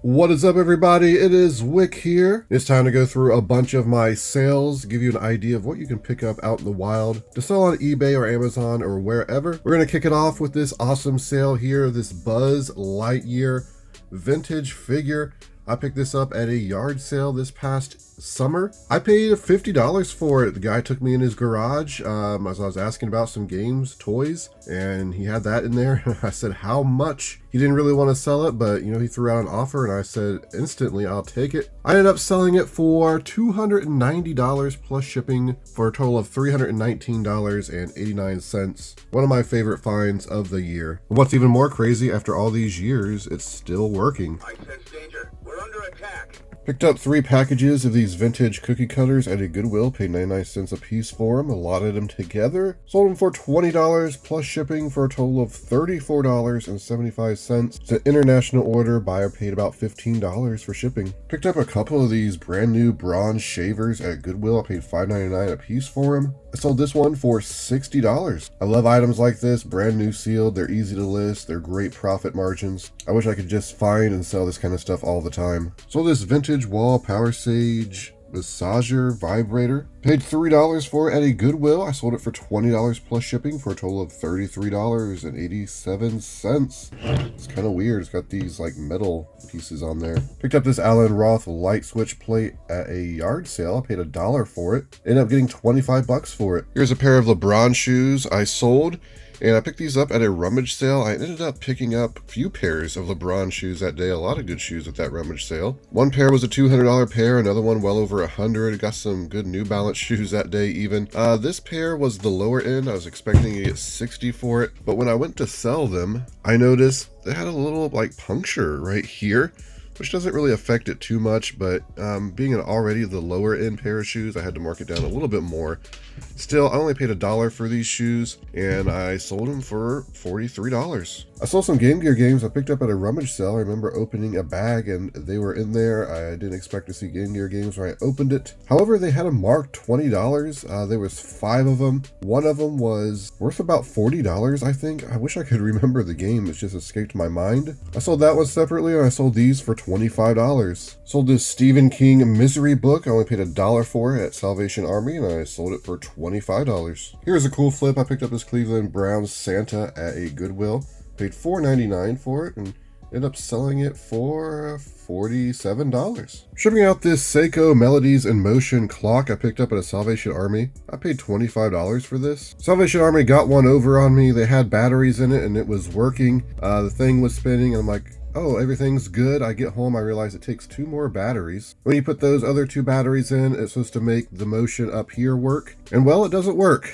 What is up, everybody? It is Wick here. It's time to go through a bunch of my sales, give you an idea of what you can pick up out in the wild to sell on eBay or Amazon or wherever. We're going to kick it off with this awesome sale here, this Buzz Lightyear vintage figure. I picked this up at a yard sale this past summer. I paid $50 for it. The guy took me in his garage as I was asking about some games, toys, and he had that in there. I said, how much? He didn't really want to sell it, but he threw out an offer and I said, instantly, I'll take it. I ended up selling it for $290 plus shipping for a total of $319.89. One of my favorite finds of the year. And what's even more crazy, after all these years, it's still working. I sense danger. We're under attack. Picked up 3 packages of these vintage cookie cutters at a Goodwill, paid 99 cents a piece for them, allotted them together, sold them for $20 plus shipping for a total of $34.75. It's an international order, buyer paid about $15 for shipping. Picked up a couple of these brand new bronze shavers at Goodwill, I paid $5.99 a piece for them. I sold this one for $60. I love items like this, brand new sealed, they're easy to list, they're great profit margins. I wish I could just find and sell this kind of stuff all the time. Sold this vintage wall power sage massager vibrator. Paid $3 for it at a Goodwill. I sold it for $20 plus shipping for a total of $33.87. It's kind of weird. It's got these like metal pieces on there. Picked up this Allen Roth light switch plate at a yard sale. I paid $1 for it. Ended up getting 25 bucks for it. Here's a pair of Lebron shoes I sold. And I picked these up at a rummage sale. I ended up picking up a few pairs of Lebron shoes that day. A lot of good shoes at that rummage sale. One pair was a $200 pair. Another one well over $100. Got some good New Balance shoes that day even. This pair was the lower end. I was expecting to get $60 for it. But when I went to sell them, I noticed they had a little like puncture right here, which doesn't really affect it too much, but being an already the lower end pair of shoes, I had to mark it down a little bit more. Still, I only paid $1 for these shoes, and I sold them for $43. I sold some Game Gear games I picked up at a rummage sale. I remember opening a bag, and they were in there. I didn't expect to see Game Gear games when I opened it. However, they had them marked $20. There was 5 of them. One of them was worth about $40, I think. I wish I could remember the game. It just escaped my mind. I sold that one separately, and I sold these for $25. Sold this Stephen King Misery book. I only paid $1 for it at Salvation Army, and I sold it for $25. Here's a cool flip. I picked up this Cleveland Browns Santa at a Goodwill. Paid $4.99 for it and ended up selling it for $47. Shipping out this Seiko Melodies in Motion clock I picked up at a Salvation Army. I paid $25 for this. Salvation Army got one over on me. They had batteries in it and it was working. The thing was spinning and I'm like, oh, everything's good. I get home, I realize it takes 2 more batteries. When you put those other 2 batteries in, it's supposed to make the motion up here work. And well, it doesn't work.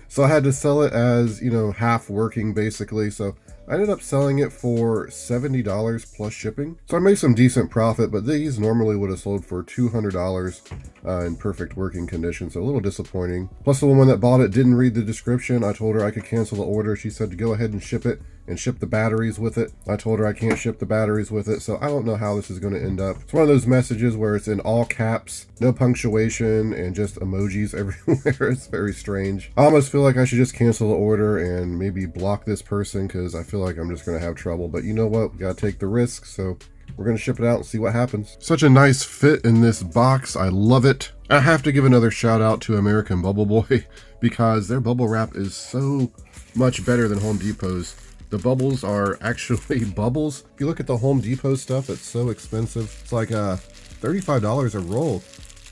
So I had to sell it as, half working basically. So I ended up selling it for $70 plus shipping. So I made some decent profit, but these normally would have sold for $200 in perfect working condition. So a little disappointing. Plus the woman that bought it didn't read the description. I told her I could cancel the order. She said to go ahead and ship it and ship the batteries with it. I told her I can't ship the batteries with it. So I don't know how this is going to end up. It's one of those messages where it's in all caps, no punctuation, and just emojis everywhere. It's very strange. I almost feel like I should just cancel the order and maybe block this person because I feel like I'm just going to have trouble. But you know what? We got to take the risk. So we're going to ship it out and see what happens. Such a nice fit in this box. I love it. I have to give another shout out to American Bubble Boy because their bubble wrap is so much better than Home Depot's. The bubbles are actually bubbles. If you look at the Home Depot stuff, it's so expensive. It's like $35 a roll.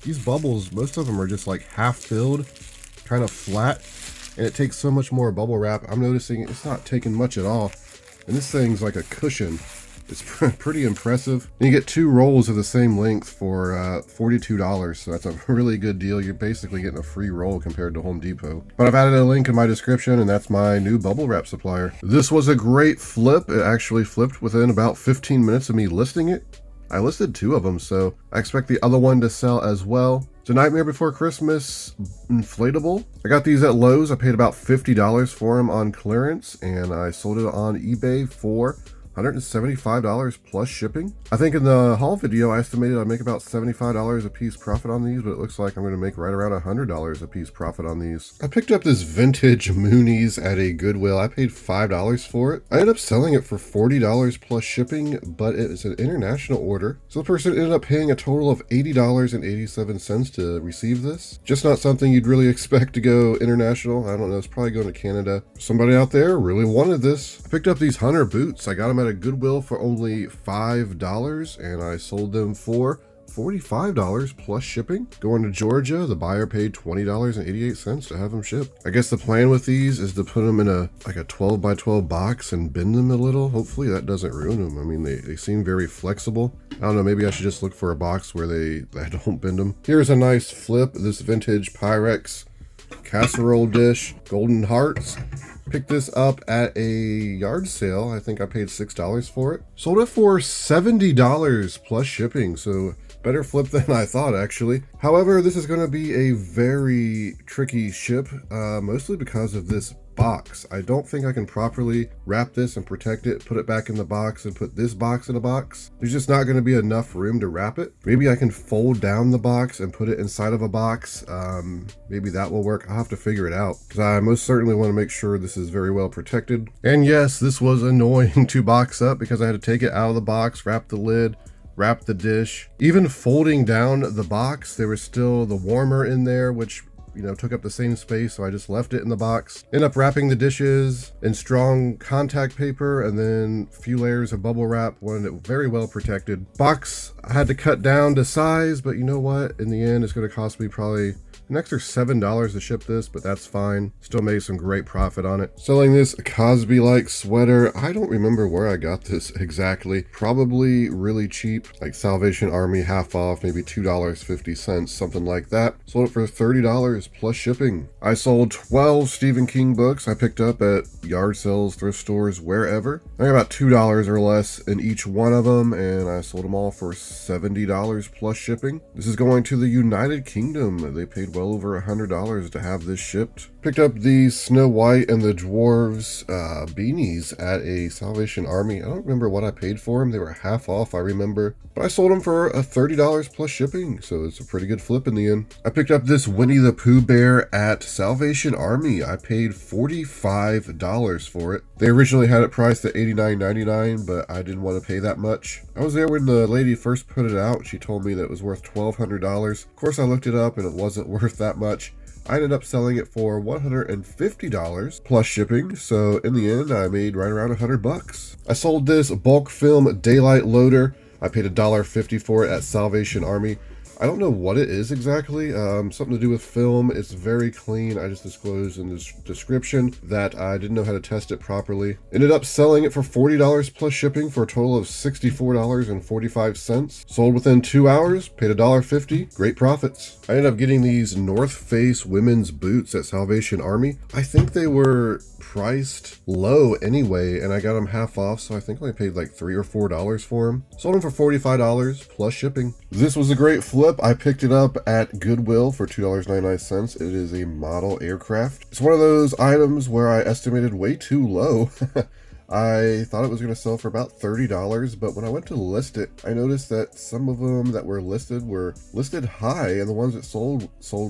These bubbles, most of them are just like half filled, kind of flat, and it takes so much more bubble wrap. I'm noticing it's not taking much at all. And this thing's like a cushion. It's pretty impressive. And you get 2 rolls of the same length for $42, so that's a really good deal. You're basically getting a free roll compared to Home Depot. But I've added a link in my description, and that's my new bubble wrap supplier. This was a great flip. It actually flipped within about 15 minutes of me listing it. I listed 2 of them, so I expect the other one to sell as well. It's a Nightmare Before Christmas inflatable. I got these at Lowe's. I paid about $50 for them on clearance, and I sold it on eBay for $175 plus shipping. I think in the haul video, I estimated I'd make about $75 a piece profit on these, but it looks like I'm going to make right around $100 a piece profit on these. I picked up this vintage Moonies at a Goodwill. I paid $5 for it. I ended up selling it for $40 plus shipping, but it is an international order. So the person ended up paying a total of $80.87 to receive this. Just not something you'd really expect to go international. I don't know, it's probably going to Canada. Somebody out there really wanted this. I picked up these Hunter boots. I got them at a Goodwill for only $5 and I sold them for $45 plus shipping. Going to Georgia, the buyer paid $20.88 to have them shipped. I guess the plan with these is to put them in a 12 by 12 box and bend them a little. Hopefully that doesn't ruin them. I mean, they seem very flexible. I don't know, maybe I should just look for a box where they don't bend them. Here's a nice flip, this vintage Pyrex casserole dish, golden hearts. Picked this up at a yard sale. I think I paid $6 for it. Sold it for $70 plus shipping, so better flip than I thought, actually. However, this is going to be a very tricky ship, mostly because of this box. I don't think I can properly wrap this and protect it, put it back in the box, and put this box in a box. There's just not going to be enough room to wrap it. Maybe I can fold down the box and put it inside of a box. Maybe that will work. I'll have to figure it out, because I most certainly want to make sure this is very well protected. And yes, this was annoying to box up because I had to take it out of the box, wrap the lid, wrap the dish. Even folding down the box, there was still the warmer in there, which took up the same space, so I just left it in the box. End up wrapping the dishes in strong contact paper and then a few layers of bubble wrap. Wanted it very well protected. Box I had to cut down to size, but you know what? In the end, it's going to cost me probably an extra $7 to ship this, but that's fine. Still made some great profit on it. Selling this Cosby-like sweater. I don't remember where I got this exactly. Probably really cheap, like Salvation Army half off, maybe $2.50, something like that. Sold it for $30 plus shipping. I sold 12 Stephen King books I picked up at yard sales, thrift stores, wherever. I got about $2 or less in each one of them, and I sold them all for $70 plus shipping. This is going to the United Kingdom. They paid well over $100 to have this shipped. Picked up these Snow White and the Dwarves beanies at a Salvation Army. I don't remember what I paid for them. They were half off, I remember. But I sold them for a $30 plus shipping, so it's a pretty good flip in the end. I picked up this Winnie the Pooh bear at Salvation Army. I paid $45 for it. They originally had it priced at $89.99, but I didn't want to pay that much. I was there when the lady first put it out. She told me that it was worth $1,200. Of course, I looked it up and it wasn't worth that much. I ended up selling it for $150 plus shipping, so in the end I made right around $100. I sold this bulk film daylight loader. I paid $1.50 for it at Salvation Army. I don't know what it is exactly, something to do with film. It's very clean. I just disclosed in this description that I didn't know how to test it properly. Ended up selling it for $40 plus shipping for a total of $64.45. Sold within 2 hours, paid $1.50, great profits. I ended up getting these North Face women's boots at Salvation Army. I think they were priced low anyway, and I got them half off, so I think I only paid like $3 or $4 for them. Sold them for $45 plus shipping. This was a great flip. I picked it up at Goodwill for $2.99. It is a model aircraft. It's one of those items where I estimated way too low. I thought it was going to sell for about $30, but when I went to list it, I noticed that some of them that were listed high, and the ones that sold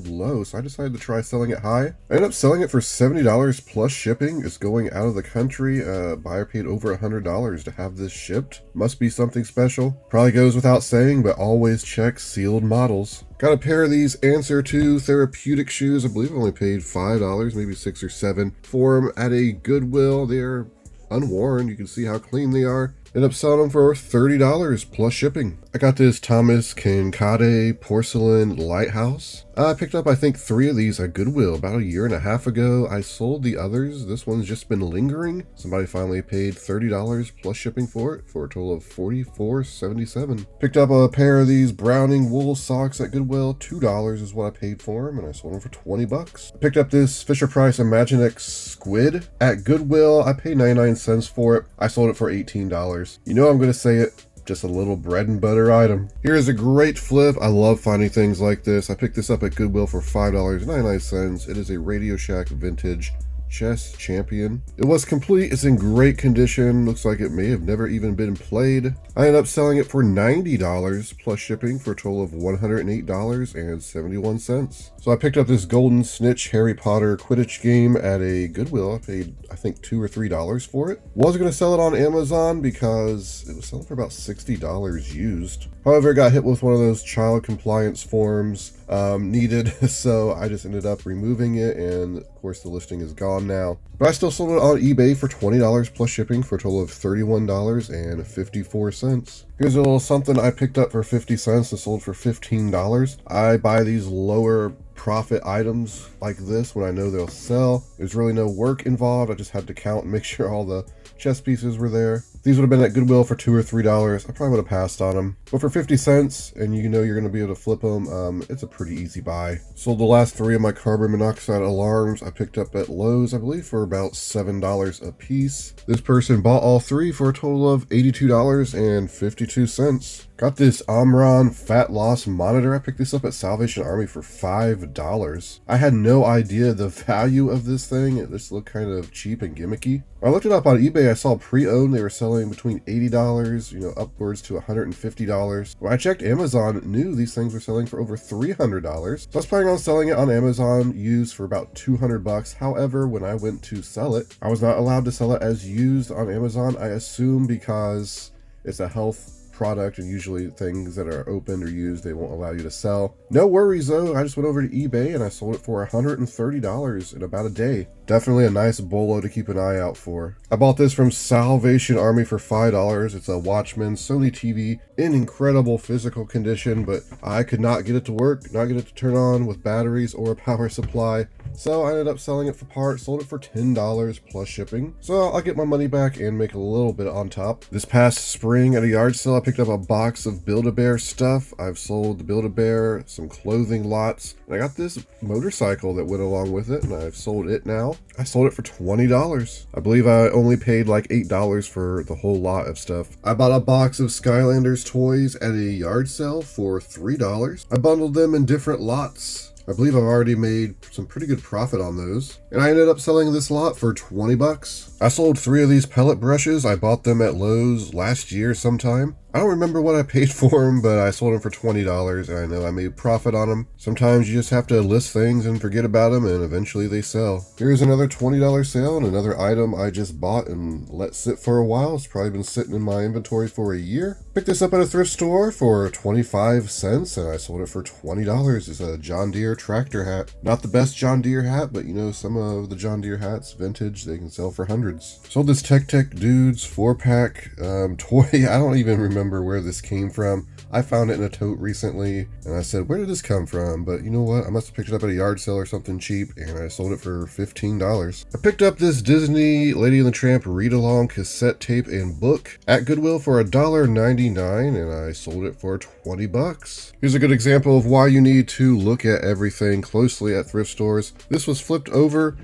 low, so I decided to try selling it high. I ended up selling it for $70 plus shipping. It's going out of the country. Buyer paid over $100 to have this shipped. Must be something special. Probably goes without saying, but always check sealed models. Got a pair of these Answer to Therapeutic Shoes. I believe I only paid $5, maybe $6 or $7 for them at a Goodwill. They're unworn. You can see how clean they are. Ended up selling them for $30 plus shipping. I got this Thomas Kinkade porcelain lighthouse. I picked up, I think, 3 of these at Goodwill about a year and a half ago. I sold the others. This one's just been lingering. Somebody finally paid $30 plus shipping for it for a total of $44.77. Picked up a pair of these Browning wool socks at Goodwill. $2 is what I paid for them, and I sold them for $20. I picked up this Fisher-Price Imaginext squid at Goodwill. I paid 99 cents for it. I sold it for $18. You know I'm going to say it. Just a little bread and butter item. Here's a great flip. I love finding things like this. I picked this up at Goodwill for $5.99. It is a Radio Shack vintage Chess Champion. It was complete. It's in great condition. Looks like it may have never even been played. I ended up selling it for $90 plus shipping for a total of $108.71. So I picked up this golden Snitch Harry Potter Quidditch game at a Goodwill. I paid, I think, $2 or $3 for it. Was going to sell it on Amazon because it was selling for about $60 used. However, it got hit with one of those child compliance forms needed, so I just ended up removing it, and of course the listing is gone now. But I still sold it on eBay for $20 plus shipping for a total of $31.54. Here's a little something I picked up for 50 cents and sold for $15. I buy these lower profit items like this when I know they'll sell. There's really no work involved. I just had to count and make sure all the chess pieces were there. These would have been at Goodwill for $2 or $3. I probably would have passed on them. But for 50 cents, and you know you're going to be able to flip them, it's a pretty easy buy. Sold the last 3 of my carbon monoxide alarms I picked up at Lowe's, I believe, for about $7 a piece. This person bought all 3 for a total of $82.52. Got this Omron fat loss monitor. I picked this up at Salvation Army for $5. I had no idea the value of this thing. It just looked kind of cheap and gimmicky. I looked it up on eBay. I saw pre-owned. They were selling between $80, upwards to $150. When I checked Amazon, new these things were selling for over $300. So I was planning on selling it on Amazon used for about $200. However, when I went to sell it, I was not allowed to sell it as used on Amazon. I assume because it's a health product, and usually things that are opened or used they won't allow you to sell. No worries though, I just went over to eBay and I sold it for $130 in about a day. Definitely a nice bolo to keep an eye out for. I bought this from Salvation Army for $5. It's a Watchman Sony TV in incredible physical condition, but I could not get it to work, not get it to turn on with batteries or a power supply. So I ended up selling it for parts, sold it for $10 plus shipping. So I'll get my money back and make a little bit on top. This past spring at a yard sale, I picked up a box of Build-A-Bear stuff. I've sold the Build-A-Bear, some clothing lots, and I got this motorcycle that went along with it, and I've sold it now. I sold it for $20. I believe I only paid like $8 for the whole lot of stuff. I bought a box of Skylanders toys at a yard sale for $3. I bundled them in different lots. I believe I've already made some pretty good profit on those. And I ended up selling this lot for $20. I sold 3 of these pellet brushes. I bought them at Lowe's last year sometime. I don't remember what I paid for them, but I sold them for $20, and I know I made profit on them. Sometimes you just have to list things and forget about them, and eventually they sell. Here's another $20 sale and another item I just bought and let sit for a while. It's probably been sitting in my inventory for a year. Picked this up at a thrift store for 25 cents, and I sold it for $20. It's a John Deere tractor hat. Not the best John Deere hat, but some of the John Deere hats, vintage, they can sell for hundreds. Sold this Tech Dudes 4-pack toy. I don't even remember where this came from. I found it in a tote recently, and I said, where did this come from? But you know what? I must have picked it up at a yard sale or something cheap, and I sold it for $15. I picked up this Disney Lady and the Tramp read-along cassette tape and book at Goodwill for $1.99, and I sold it for $20. Here's a good example of why you need to look at everything closely at thrift stores. This was flipped over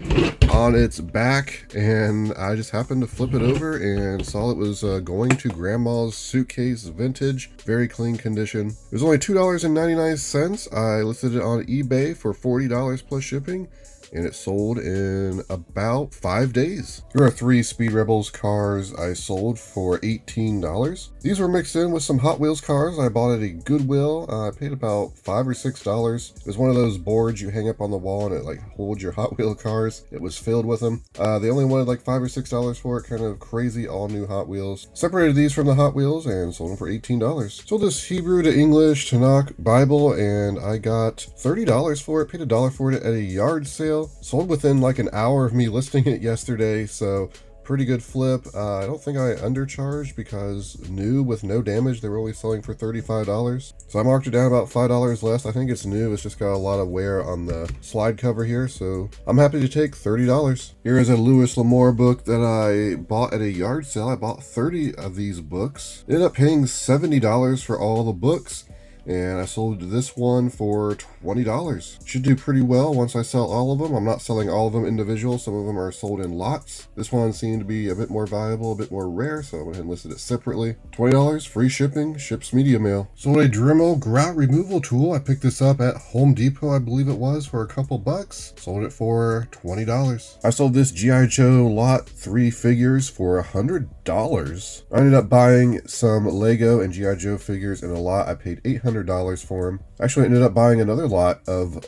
on its back, and I just happened to flip it over and saw it was going to Grandma's suitcase vintage. Very clean condition. It was only $2.99. I listed it on eBay for $40 plus shipping, and it sold in about 5 days. Here are 3 Speed Rebels cars I sold for $18. These were mixed in with some Hot Wheels cars I bought at a Goodwill. I paid about $5 or $6. It was one of those boards you hang up on the wall and it holds your Hot Wheel cars. It was filled with them. They only wanted $5 or $6 for it. Kind of crazy, all new Hot Wheels. Separated these from the Hot Wheels and sold them for $18. Sold this Hebrew to English Tanakh Bible, and I got $30 for it. Paid $1 for it at a yard sale. Sold within an hour of me listing it yesterday, so pretty good flip. I don't think I undercharged because new with no damage, they were only selling for $35. So I marked it down about $5 less. I think it's new. It's just got a lot of wear on the slide cover here, so I'm happy to take $30. Here is a Louis Lamour book that I bought at a yard sale. I bought 30 of these books. Ended up paying $70 for all the books. and I sold this one for $20. Should do pretty well once I sell all of them. I'm not selling all of them individual. Some of them are sold in lots. This one seemed to be a bit more valuable, a bit more rare, so I went ahead and listed it separately. $20, free shipping, ships media mail. Sold a Dremel grout removal tool. I picked this up at Home Depot, I believe it was, for a couple bucks. Sold it for $20. I sold this G.I. Joe Lot 3 figures for $100. I ended up buying some Lego and G.I. Joe figures in a lot. I paid $800 for them. Actually ended up buying another lot of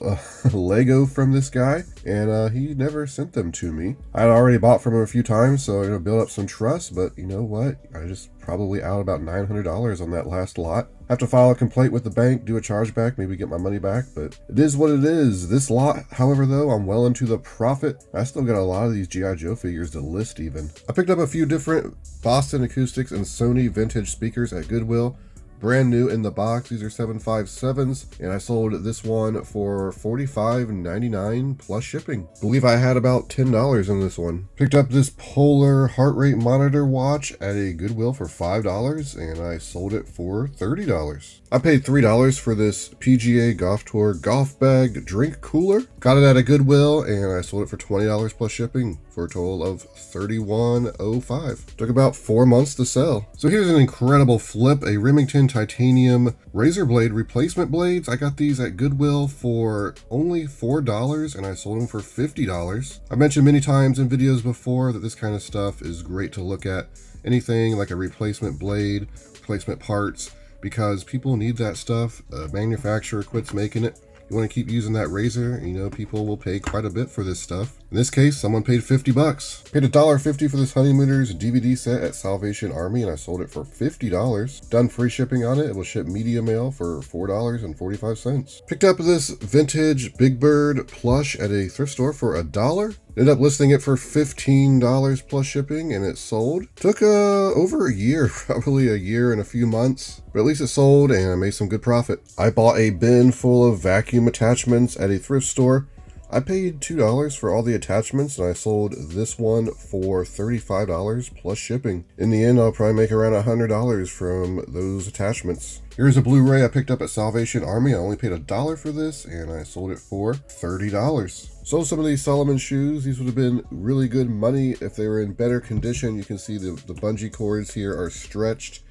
Lego from this guy, and he never sent them to me. I had already bought from him a few times, so build up some trust, but you know what? I just probably out about $900 on that last lot. Have to file a complaint with the bank, do a chargeback, maybe get my money back, but it is what it is. This lot, however, though, I'm well into the profit. I still got a lot of these G.I. Joe figures to list even. I picked up a few different Boston Acoustics and Sony vintage speakers at Goodwill. Brand new in the box. These are 757s, and I sold this one for $45.99 plus shipping. Believe I had about $10 in this one. Picked up this Polar heart rate monitor watch at a Goodwill for $5, and I sold it for $30. I paid $3 for this PGA Golf Tour golf bag drink cooler. Got it at a Goodwill, and I sold it for $20 plus shipping for a total of $31.05. Took about 4 months to sell. So here's an incredible flip, a Remington titanium razor blade replacement blades. I got these at Goodwill for only $4, and I sold them for $50. I've mentioned many times in videos before that this kind of stuff is great to look at. Anything like a replacement blade, replacement parts, because people need that stuff. A manufacturer quits making it. You want to keep using that razor, people will pay quite a bit for this stuff. In this case, someone paid $50. Paid $1.50 for this Honeymooners DVD set at Salvation Army, and I sold it for $50. Done free shipping on it. It will ship media mail for $4.45. Picked up this vintage Big Bird plush at a thrift store for $1. Ended up listing it for $15 plus shipping, and it sold. Took over a year, probably a year and a few months, but at least it sold, and I made some good profit. I bought a bin full of vacuum attachments at a thrift store. I paid $2 for all the attachments, and I sold this one for $35 plus shipping. In the end, I'll probably make around $100 from those attachments. Here's a Blu-ray I picked up at Salvation Army. I only paid $1 for this, and I sold it for $30. Sold some of these Solomon shoes. These would have been really good money if they were in better condition. You can see the bungee cords here are stretched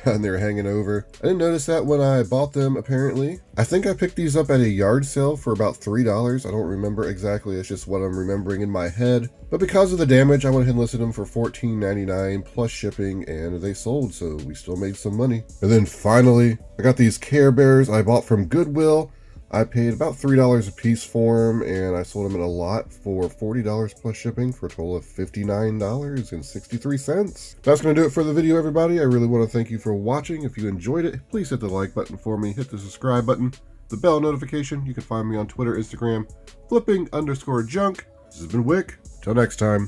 and they're hanging over. I didn't notice that when I bought them, apparently. I think I picked these up at a yard sale for about $3. I don't remember exactly. It's just what I'm remembering in my head. But because of the damage, I went ahead and listed them for $14.99 plus shipping, and they sold, so we still made some money. And then finally, I got these Care Bears I bought from Goodwill. I paid about $3 a piece for them, and I sold them in a lot for $40 plus shipping for a total of $59.63. That's going to do it for the video, everybody. I really want to thank you for watching. If you enjoyed it, please hit the like button for me, hit the subscribe button, the bell notification. You can find me on Twitter, Instagram, flipping_junk. This has been Wick. Till next time.